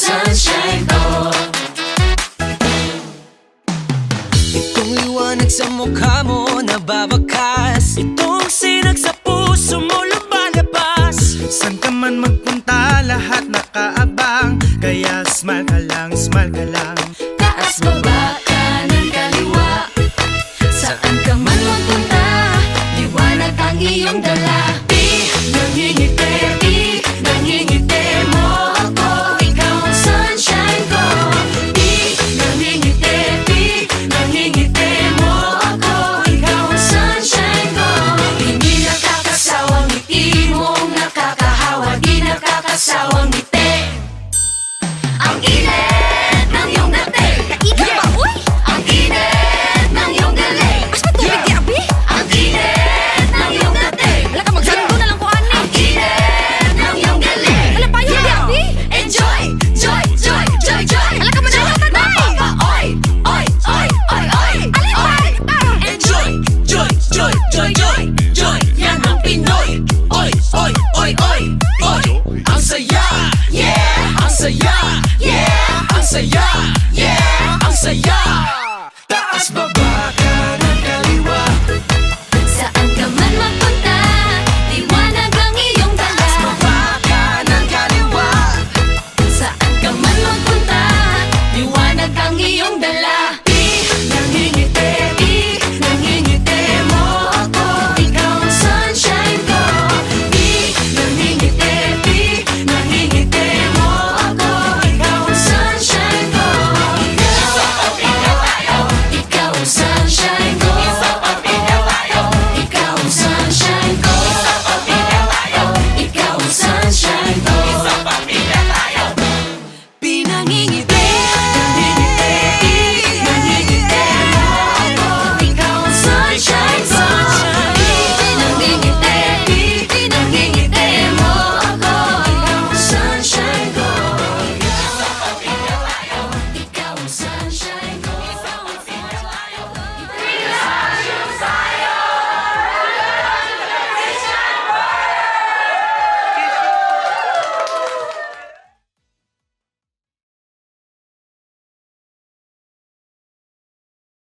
sunshine ko. Itong liwanag sa mukha mo nababakas, itong sinag sa puso mo lumalabas. San ka man magpunta, lahat nakaabang, kaya smile ka lang, smile ka lang. Taas, baba, kanan, kaliwa, saan ka man magpunta, liwanag ang iyong dala. Di nangingiti, di nangingiti mo ako, ikaw ang sunshine ko. Di nangingiti, di nangingiti mo ako, ikaw ang sunshine ko. Hindi nakakasawang ngiti mong nakakahawa, di nakakasawang ngiti. Ang init ng iyong dating, Kaigan ba, uy? ang init ng iyong galing, Mas matubig di abi? ang init ng iyong dating, Wala ka magsando na lang ko ani. ang init ng iyong galing. Wala pa yun di abi? Enjoy, joy, joy, joy, joy. Wala ka manalo ka day. Oy, oy, oy, oy, oy, oy. Enjoy, joy, joy, joy, joy, joy. Yan ang Pinoy. Oy, oy, oy, oy, oy. Ang saya, yeah. Ang saya, yeah. Ang saya, yeah. Ang saya. Taas, baba,